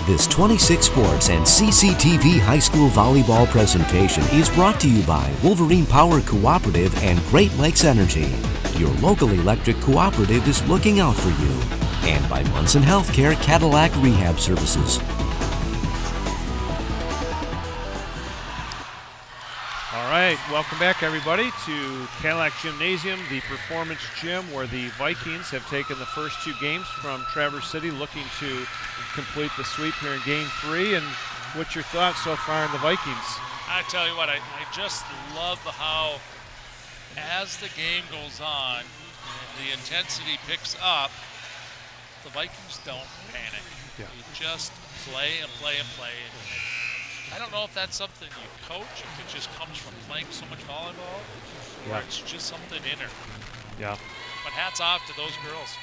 This 26 Sports and CCTV High School Volleyball presentation is brought to you by Wolverine Power Cooperative and Great Lakes Energy. Your local electric cooperative is looking out for you. And by Munson Healthcare Cadillac Rehab Services. All right, welcome back everybody to Cadillac Gymnasium, the performance gym where the Vikings have taken the first two games from Traverse City, looking to complete the sweep here in game 3. And what's your thoughts so far on the Vikings? I tell you what, I just love how as the game goes on and the intensity picks up, the Vikings don't panic. Yeah. You just play and play and play. I don't know if that's something you coach, if it just comes from playing so much volleyball, or it's just something inner. Yeah. But hats off to those girls.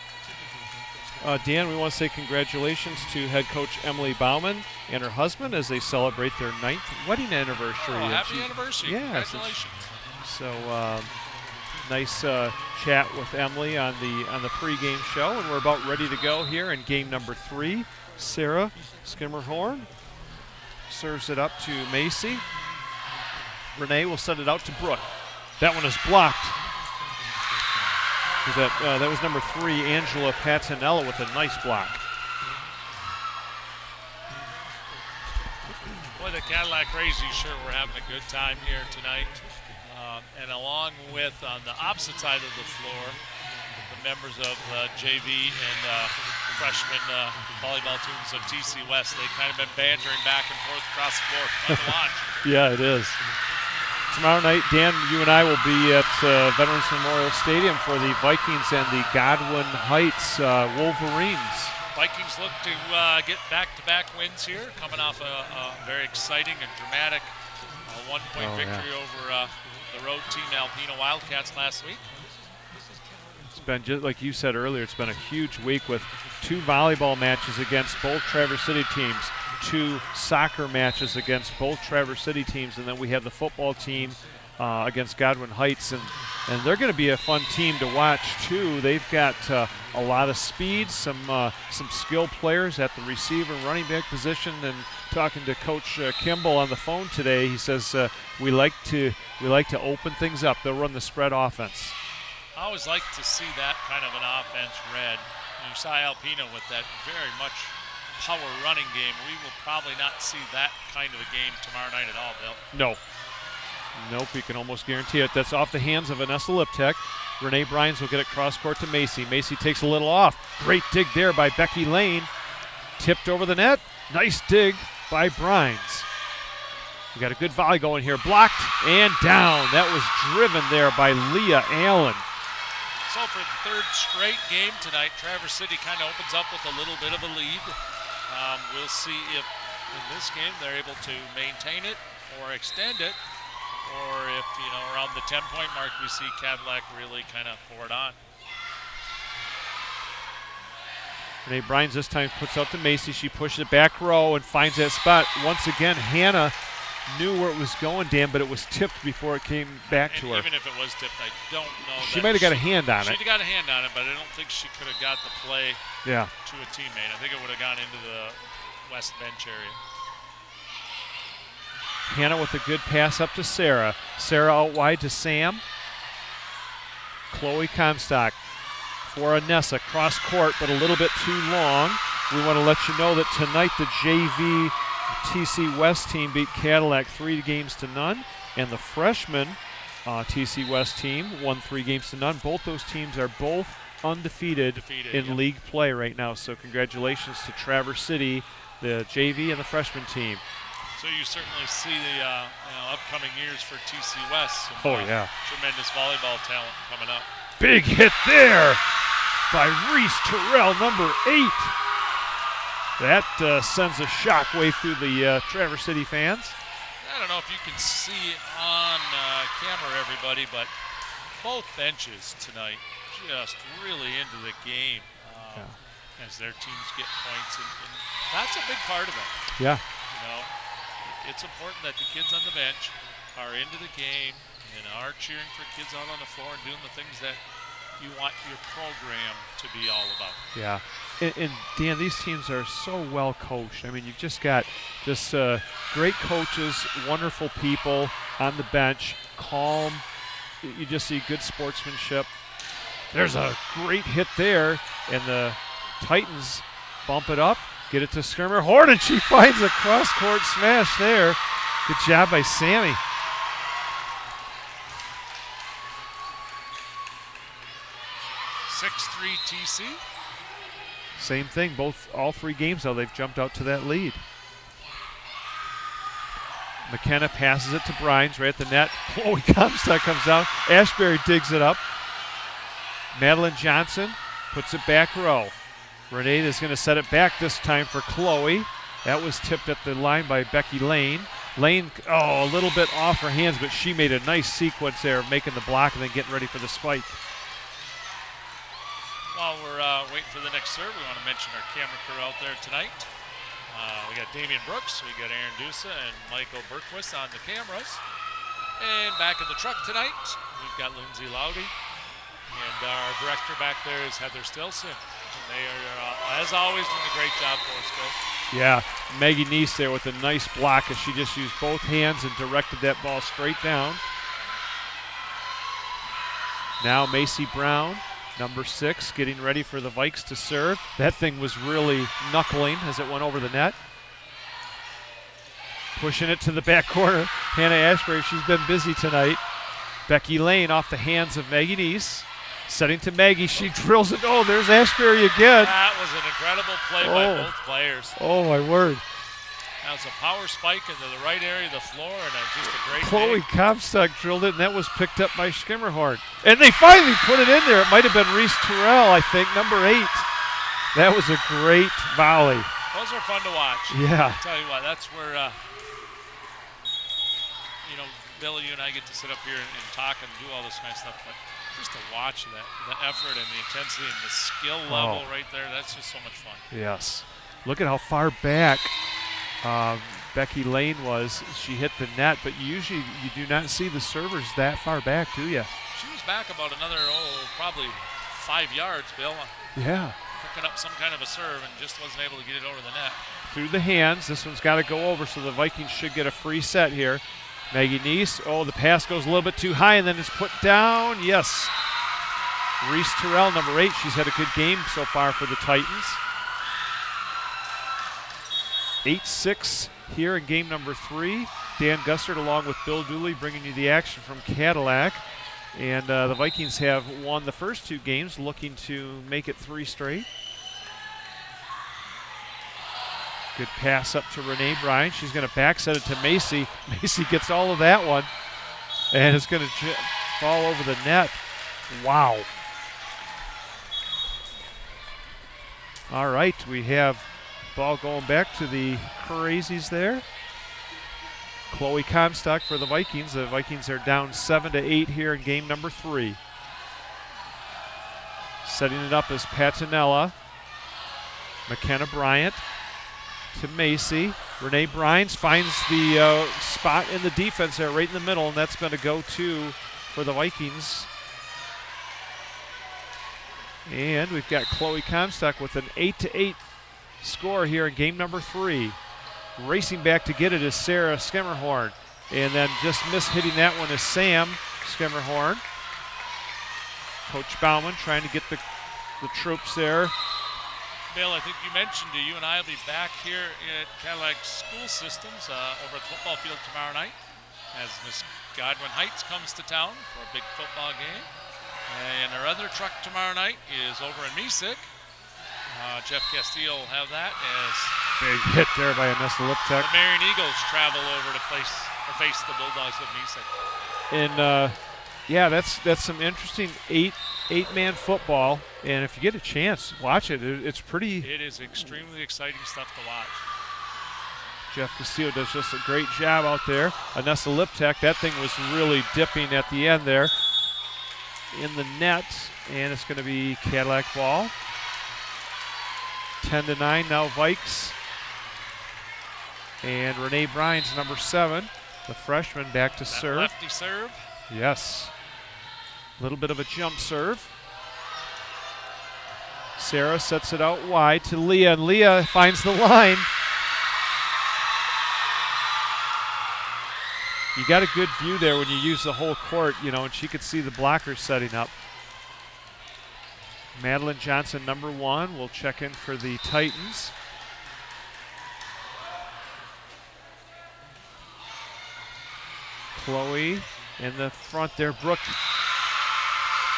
Dan, we want to say congratulations to head coach Emily Bauman and her husband as they celebrate their 9th wedding anniversary. Oh, happy anniversary. Yeah, congratulations. So nice chat with Emily on the pregame show, and we're about ready to go here in game number 3. Sarah Skimmerhorn serves it up to Macy. Renee will send it out to Brooke. That one is blocked. That was number 3, Angela Patinella, with a nice block. Boy, the Cadillac Crazy sure we're having a good time here tonight. And along with, on the opposite side of the floor, the members of JV and freshman volleyball teams of TC West. They've kind of been bantering back and forth across the floor. Fun to watch. Yeah, it is. Tomorrow night, Dan, you and I will be at Veterans Memorial Stadium for the Vikings and the Godwin Heights Wolverines. Vikings look to get back-to-back wins here, coming off a very exciting and dramatic one-point victory over the road team Alpena Wildcats last week. It's been, just like you said earlier, it's been a huge week with 2 volleyball matches against both Traverse City teams, 2 soccer matches against both Traverse City teams, and then we have the football team against Godwin Heights, and they're going to be a fun team to watch too. They've got a lot of speed, some skilled players at the receiver and running back position. And talking to Coach Kimball on the phone today, he says we like to open things up. They'll run the spread offense. I always like to see that kind of an offense read. You saw Alpena with that very much power running game. We will probably not see that kind of a game tomorrow night at all, Bill. No. Nope, you can almost guarantee it. That's off the hands of Vanessa Liptek. Renee Bryans will get it cross court to Macy. Macy takes a little off. Great dig there by Becky Lane. Tipped over the net. Nice dig by Bryans. We got a good volley going here. Blocked and down. That was driven there by Leah Allen. So for the 3rd straight game tonight, Traverse City kind of opens up with a little bit of a lead. We'll see if in this game they're able to maintain it or extend it, or if, around the 10-point mark we see Cadillac really kind of pour it on. Renee Bryans this time puts out to Macy. She pushes it back row and finds that spot. Once again, Hannah knew where it was going, Dan, but it was tipped before it came back to her. Even if it was tipped, I don't know. She might have got a hand on it. She'd have got a hand on it, but I don't think she could have got the play to a teammate. I think it would have gone into the west bench area. Hannah with a good pass up to Sarah. Sarah out wide to Sam. Chloe Comstock for Anessa. Cross court, but a little bit too long. We want to let you know that tonight the JV TC West team beat Cadillac 3-0, and the freshman TC West team won 3-0. Both those teams are both undefeated in league play right now. So congratulations to Traverse City, the JV and the freshman team. So you certainly see the upcoming years for TC West. Some, tremendous volleyball talent coming up. Big hit there by Reese Terrell, number 8. That sends a shockwave through the Traverse City fans. I don't know if you can see on camera, everybody, but both benches tonight just really into the game as their teams get points, and that's a big part of it. Yeah. It's important that the kids on the bench are into the game and are cheering for kids out on the floor and doing the things that you want your program to be all about. Yeah. And Dan, these teams are so well coached. I mean, you've just got just great coaches, wonderful people on the bench, calm. You just see good sportsmanship. There's a great hit there, and the Titans bump it up, get it to Skimmer Horn, and she finds a cross-court smash there. Good job by Sammy. (6-3) TC. Same thing, all 3 games though, they've jumped out to that lead. McKenna passes it to Brines right at the net. Chloe Comstock comes down. Ashbury digs it up. Madeline Johnson puts it back row. Renee is going to set it back this time for Chloe. That was tipped at the line by Becky Lane. Lane, a little bit off her hands, but she made a nice sequence there of making the block and then getting ready for the spike. While we're waiting for the next serve, we want to mention our camera crew out there tonight. We got Damian Brooks, we got Aaron Dusa, and Michael Berquist on the cameras. And back in the truck tonight, we've got Lindsay Lowdy. And our director back there is Heather Stilson. And they are, as always, doing a great job for us, Bill. Yeah, Maggie Neese there with a nice block as she just used both hands and directed that ball straight down. Now Macy Brown, number 6, getting ready for the Vikes to serve. That thing was really knuckling as it went over the net. Pushing it to the back corner. Hannah Ashbury, she's been busy tonight. Becky Lane off the hands of Maggie Neese. Setting to Maggie, she drills it. Oh, there's Ashbury again. That was an incredible play by both players. Oh, my word. That was a power spike into the right area of the floor, and just a great Chloe dig. Comstock drilled it, and that was picked up by Skimmerhorn. And they finally put it in there. It might have been Reese Terrell, I think, number 8. That was a great volley. Those are fun to watch. Yeah. I'll tell you what, that's where, Billy, you and I get to sit up here and talk and do all this kind of stuff, but just to watch that, the effort and the intensity and the skill level right there, that's just so much fun. Yes. Look at how far back Becky Lane was. She hit the net, but usually you do not see the servers that far back, do you? She was back about another, probably 5 yards, Bill. Yeah. Picking up some kind of a serve and just wasn't able to get it over the net. Through the hands. This one's got to go over, so the Vikings should get a free set here. Maggie Neese, the pass goes a little bit too high, and then it's put down. Yes. Reese Terrell, number 8. She's had a good game so far for the Titans. 8-6 here in game number 3. Dan Gustard along with Bill Dooley bringing you the action from Cadillac. And the Vikings have won the first 2 games, looking to make it 3 straight. Good pass up to Renee Bryan. She's going to back set it to Macy. Macy gets all of that one, and it's going to fall over the net. Wow. All right, we have ball going back to the Crazies there. Chloe Comstock for the Vikings. The Vikings are down 7-8 here in game number 3. Setting it up is Patinella. McKenna Bryant to Macy. Renee Brines finds the spot in the defense there right in the middle, and that's going to go to for the Vikings. And we've got Chloe Comstock with an 8-8 score here in game number 3. Racing back to get it is Sarah Skimmerhorn. And then just hitting that one is Sam Skimmerhorn. Coach Bauman trying to get the troops there. Bill, I think you mentioned you and I will be back here at Cadillac School Systems over at the football field tomorrow night as Miss Godwin Heights comes to town for a big football game. And our other truck tomorrow night is over in Mesick. Jeff Castillo will have that as big hit there by Anessa Liptek. The Marion Eagles travel over to face the Bulldogs of Mesick. And that's some interesting eight-man football. And if you get a chance, watch it. It's pretty. It is extremely exciting stuff to watch. Jeff Castillo does just a great job out there. Anessa Liptek, that thing was really dipping at the end there in the net, and it's going to be Cadillac ball. 10-9 now Vikes. And Renee Brines, number 7, the freshman, back to serve. Lefty serve. Yes. A little bit of a jump serve. Sarah sets it out wide to Leah, and Leah finds the line. You got a good view there when you use the whole court, and she could see the blockers setting up. Madeline Johnson, number 1, will check in for the Titans. Chloe in the front there. Brooke,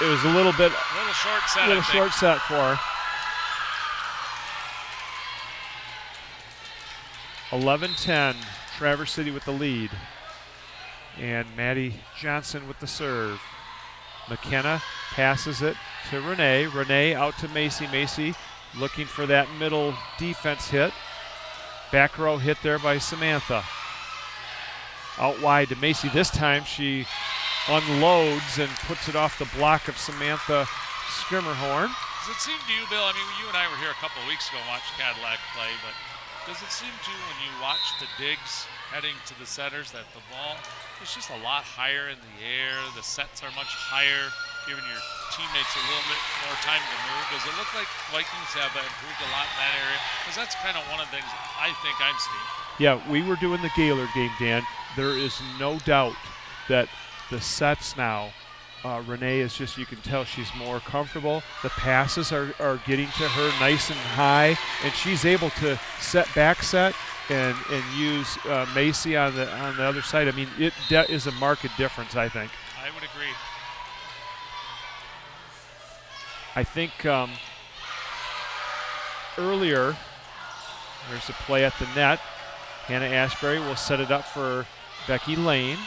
it was a little short set for her. 11-10, Traverse City with the lead. And Maddie Johnson with the serve. McKenna passes it to Renee. Renee out to Macy. Macy looking for that middle defense hit. Back row hit there by Samantha. Out wide to Macy. This time she unloads and puts it off the block of Samantha Skrimmerhorn. Does it seem to you, Bill, you and I were here a couple of weeks ago and watched Cadillac play, but does it seem to you when you watch the digs heading to the setters that the ball is just a lot higher in the air, the sets are much higher, giving your teammates a little bit more time to move? Does it look like Vikings have improved a lot in that area? Because that's kind of one of the things I think I'm seeing. Yeah, we were doing the Gaylord game, Dan. There is no doubt that the sets now, Renee is just, you can tell she's more comfortable. The passes are getting to her nice and high, and she's able to back set and use Macy on the other side. It is a marked difference, I think. I would agree. I think earlier, there's a play at the net. Hannah Ashbury will set it up for Becky Lane.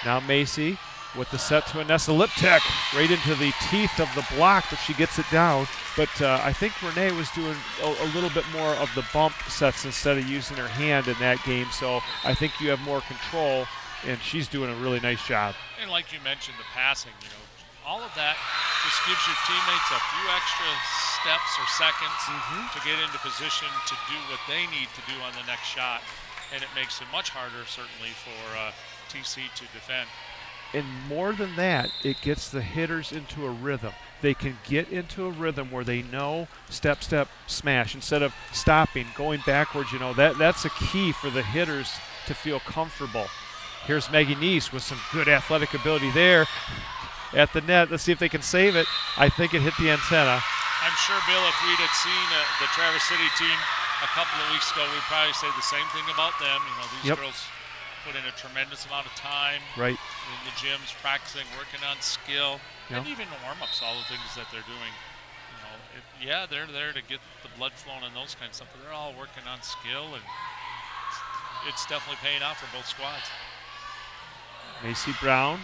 Now Macy with the set to Anessa Liptek, right into the teeth of the block, but she gets it down. But I think Renee was doing a little bit more of the bump sets instead of using her hand in that game, so I think you have more control, and she's doing a really nice job. And like you mentioned, the passing, all of that just gives your teammates a few extra steps or seconds to get into position to do what they need to do on the next shot, and it makes it much harder, certainly, for TC to defend. And more than that, it gets the hitters into a rhythm. They can get into a rhythm where they know step, step, smash. Instead of stopping, going backwards, that's a key for the hitters to feel comfortable. Here's Maggie Neese with some good athletic ability there at the net. Let's see if they can save it. I think it hit the antenna. I'm sure, Bill, if we'd had seen the Traverse City team a couple of weeks ago, we'd probably say the same thing about them. These girls put in a tremendous amount of time in the gyms, practicing, working on skill, and even the warm-ups, all the things that they're doing. They're there to get the blood flowing and those kinds of stuff, but they're all working on skill, and it's definitely paying off for both squads. Macy Brown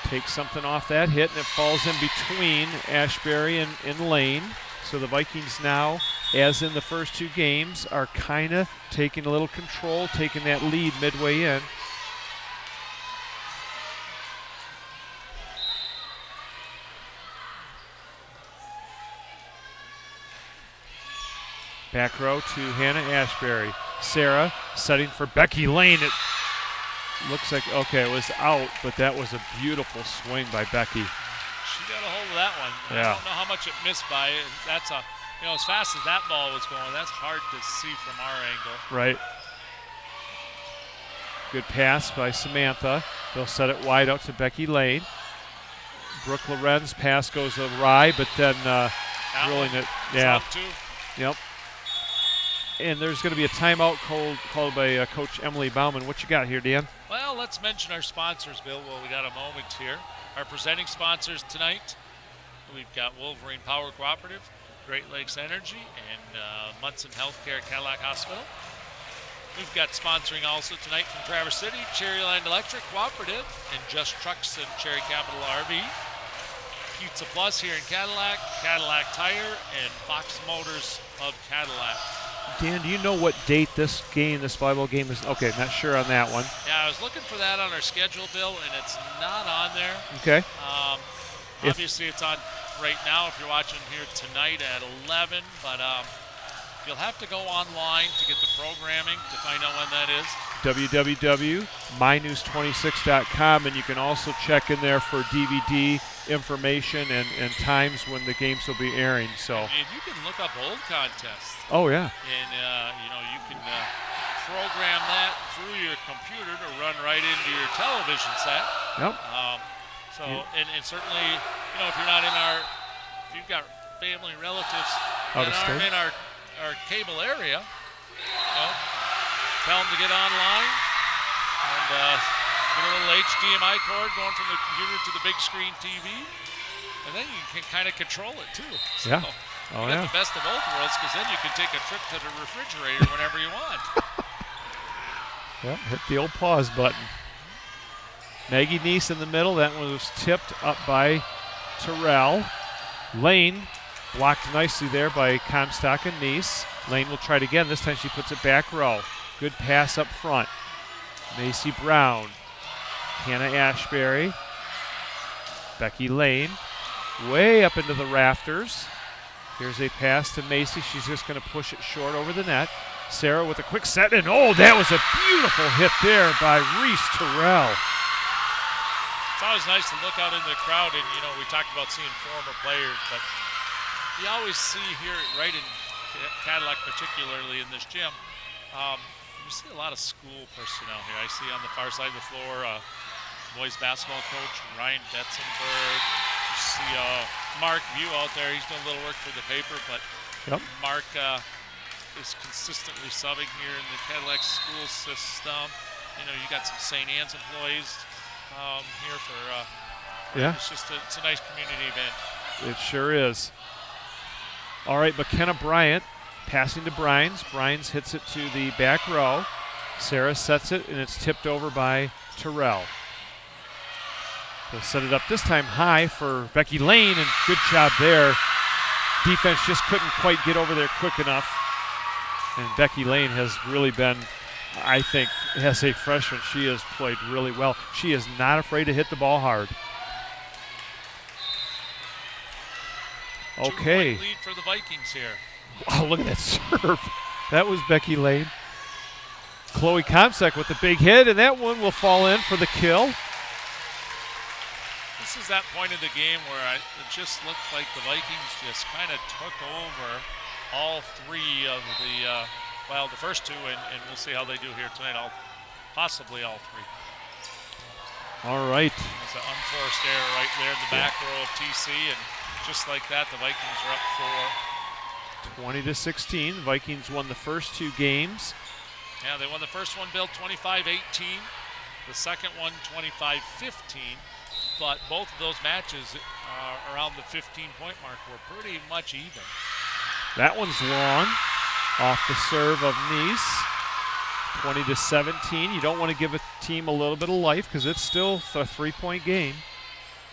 takes something off that hit, and it falls in between Ashbury and Lane. So the Vikings now, as in the first 2 games, are kind of taking a little control, taking that lead midway in. Back row to Hannah Ashbury. Sarah setting for Becky Lane. It looks like, it was out, but that was a beautiful swing by Becky. She got a hold of that one. Yeah. I don't know how much it missed by. That's as fast as that ball was going, that's hard to see from our angle. Right. Good pass by Samantha. They'll set it wide out to Becky Lane. Brooke Lorenz pass goes awry, but then drilling it. Yeah. Yep. And there's going to be a timeout called by Coach Emily Bauman. What you got here, Dan? Well, let's mention our sponsors, Bill. Well, we got a moment here. Our presenting sponsors tonight, we've got Wolverine Power Cooperative, Great Lakes Energy, and Munson Healthcare Cadillac Hospital. We've got sponsoring also tonight from Traverse City, Cherryland Electric Cooperative, and Just Trucks and Cherry Capital RV. Pizza Plus here in Cadillac, Cadillac Tire, and Fox Motors of Cadillac. Dan, do you know what date this volleyball game is? Okay, not sure on that one. Yeah, I was looking for that on our schedule, Bill, and it's not on there. Okay. Obviously, it's on right now if you're watching here tonight at 11, but you'll have to go online to get the programming to find out when that is. www.mynews26.com, and you can also check in there for DVD information and times when the games will be airing. So, and you can look up old contests. Oh yeah. And you can program that through your computer to run right into your television set. Yep. And certainly, if you're not if you've got family relatives Out that of aren't state. in our cable area, tell them to get online and get a little HDMI cord going from the computer to the big screen TV, and then you can kind of control it too. So Yeah. you got the best of both worlds, because then you can take a trip to the refrigerator whenever you want. Yep, hit the old pause button. Maggie Neese in the middle. That one was tipped up by Terrell. Lane blocked nicely there by Comstock and Neese. Lane will try it again. This time she puts it back row. Good pass up front. Macy Brown. Hannah Ashbury. Becky Lane. Way up into the rafters. Here's a pass to Macy. She's just going to push it short over the net. Sarah with a quick set, and that was a beautiful hit there by Reese Terrell. It's always nice to look out in the crowd, and we talked about seeing former players, but you always see here right in Cadillac, particularly in this gym, you see a lot of school personnel here. I see on the far side of the floor boys basketball coach Ryan Betzenberg. You see Mark View out there. He's doing a little work for the paper, but Mark is consistently subbing here in the Cadillac school system. You got some St. Anne's employees here for it's a nice community event. It sure is. All right, McKenna Bryant passing to Brines. Brines hits it to the back row. Sarah sets it, and it's tipped over by Terrell. They'll set it up this time high for Becky Lane, and good job there. Defense just couldn't quite get over there quick enough. And Becky Lane has really been, I think, as a freshman, she has played really well. She is not afraid to hit the ball hard. Okay. 2-point lead for the Vikings here. Wow, look at that serve. That was Becky Lane. Chloe Comstock with the big hit, and that one will fall in for the kill. This is that point of the game where it just looked like the Vikings just kind of took over all three of the first two, and we'll see how they do here tonight. Possibly all three. All right. It's an unforced error right there in the back row of TC, and just like that, the Vikings are up 20-16. Vikings won the first two games. Yeah, they won the first one, Bill, 25-18. The second one, 25-15. But both of those matches around the 15-point mark were pretty much even. That one's long off the serve of Neese. 20-17. You don't want to give a team a little bit of life because it's still a 3-point game.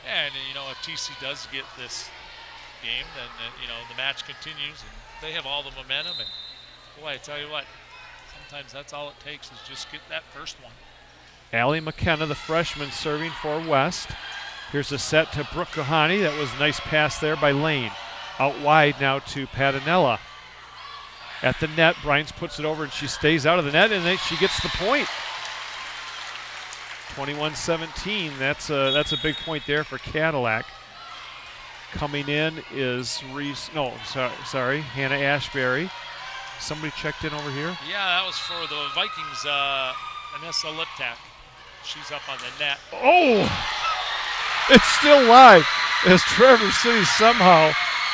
And, if TC does get this game, then, the match continues, and they have all the momentum. And, boy, I tell you what, sometimes that's all it takes is just get that first one. Allie McKenna, the freshman, serving for West. Here's a set to Brooke Kohani. That was a nice pass there by Lane. Out wide now to Patanella. At the net, Bryans puts it over, and she stays out of the net, and then she gets the point. 21-17. That's a big point there for Cadillac. Coming in is Hannah Ashbury. Somebody checked in over here? Yeah, that was for the Vikings, Anissa Liptak. She's up on the net. Oh! It's still live as Traverse City somehow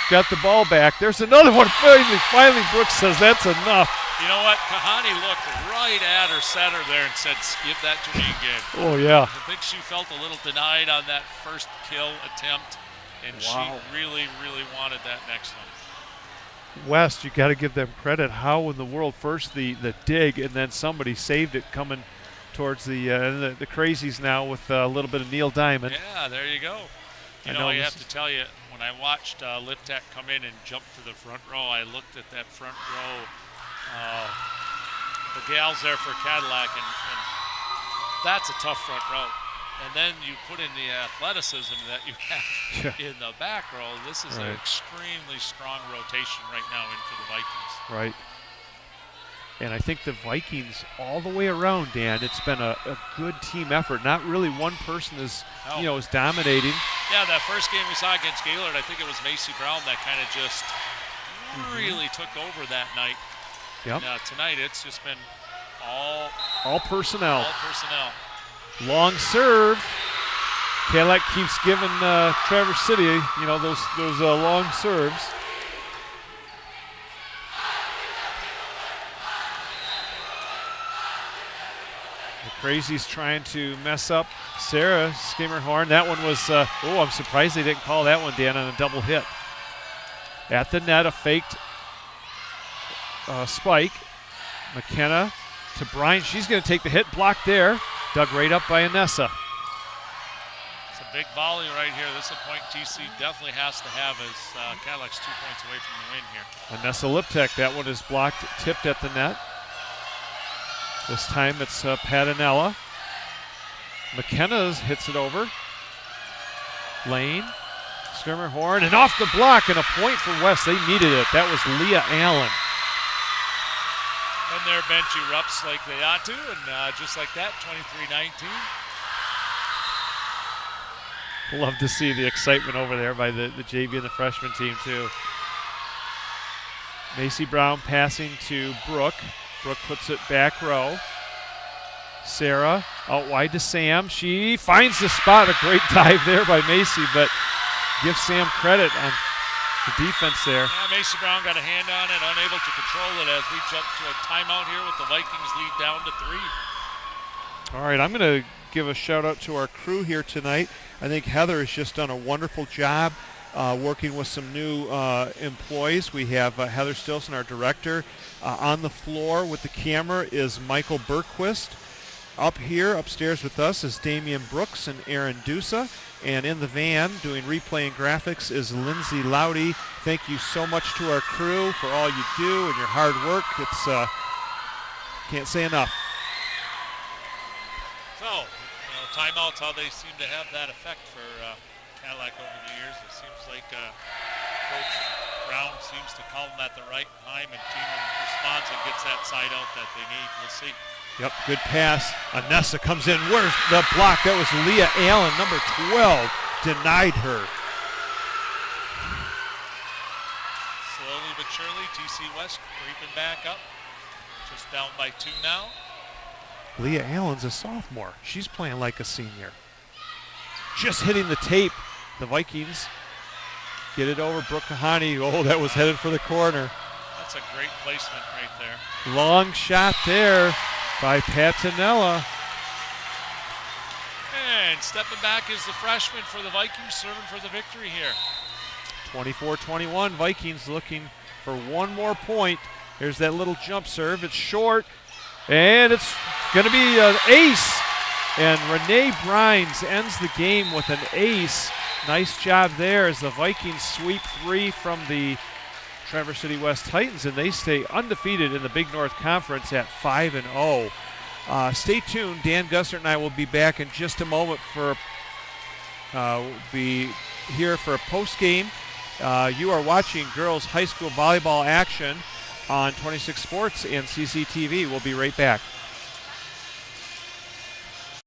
got the ball back. There's another one. Finally, Brooks says that's enough. You know what? Kahani looked right at her setter there and said, "Give that to me again." Oh, yeah. I think she felt a little denied on that first kill attempt, and she really, really wanted that next one. West, you got to give them credit. How in the world? First the dig, and then somebody saved it coming towards the crazies now with a little bit of Neil Diamond. Yeah, there you go. I have to tell you, when I watched Liptak come in and jump to the front row, I looked at that front row, the gals there for Cadillac, and that's a tough front row. And then you put in the athleticism that you have in the back row. This is an extremely strong rotation right now in for the Vikings. Right. And I think the Vikings all the way around, Dan, it's been a good team effort. Not really one person is, is dominating. Yeah, that first game we saw against Gaylord, I think it was Macy Brown that kind of just really took over that night. Yep. And tonight it's just been all personnel. All personnel. Long serve. Cadillac keeps giving Traverse City, those long serves. The Crazies trying to mess up Sarah Skimmerhorn. That one was, I'm surprised they didn't call that one, Dan, on a double hit. At the net, a faked spike. McKenna to Bryant. She's going to take the hit, blocked there. Dug right up by Anessa. It's a big volley right here. This is a point TC definitely has to have as Cadillac's 2 points away from the win here. Anessa Liptek, that one is blocked, tipped at the net. This time it's Patanella. McKenna hits it over. Lane, Skimmerhorn, and off the block, and a point for West. They needed it. That was Leah Allen. And their bench erupts like they ought to, and just like that, 23-19. Love to see the excitement over there by the JV and the freshman team, too. Macy Brown passing to Brooke. Brooke puts it back row. Sarah out wide to Sam. She finds the spot. A great dive there by Macy, but give Sam credit on the defense there. Yeah, Macy Brown got a hand on it, unable to control it as we jump to a timeout here with the Vikings lead down to 3. All right, I'm going to give a shout out to our crew here tonight. I think Heather has just done a wonderful job working with some new employees. We have Heather Stilson, our director. On the floor with the camera is Michael Bergquist. Up here, upstairs with us, is Damian Brooks and Aaron Dusa. And in the van, doing replay and graphics, is Lindsay Loudy. Thank you so much to our crew for all you do and your hard work. It's can't say enough. So, timeouts, how they seem to have that effect for Cadillac over the years. It seems like Coach Brown seems to call them at the right time, and team responds and gets that side out that they need. We'll see. Yep, good pass. Anessa comes in. Where's the block? That was Leah Allen, number 12, denied her. Slowly but surely, TC West creeping back up. Just down by 2 now. Leah Allen's a sophomore. She's playing like a senior. Just hitting the tape. The Vikings get it over. Brooke Kahani. Oh, that was headed for the corner. That's a great placement right there. Long shot there by Patanella. And stepping back is the freshman for the Vikings, serving for the victory here. 24-21, Vikings looking for one more point. There's that little jump serve. It's short, and it's going to be an ace. And Renee Brines ends the game with an ace. Nice job there as the Vikings sweep 3 from the Traverse City West Titans, and they stay undefeated in the Big North Conference at 5-0. Stay tuned. Dan Gussert and I will be back in just a moment we'll be here for a post game. You are watching girls high school volleyball action on 26 Sports and CCTV. We'll be right back.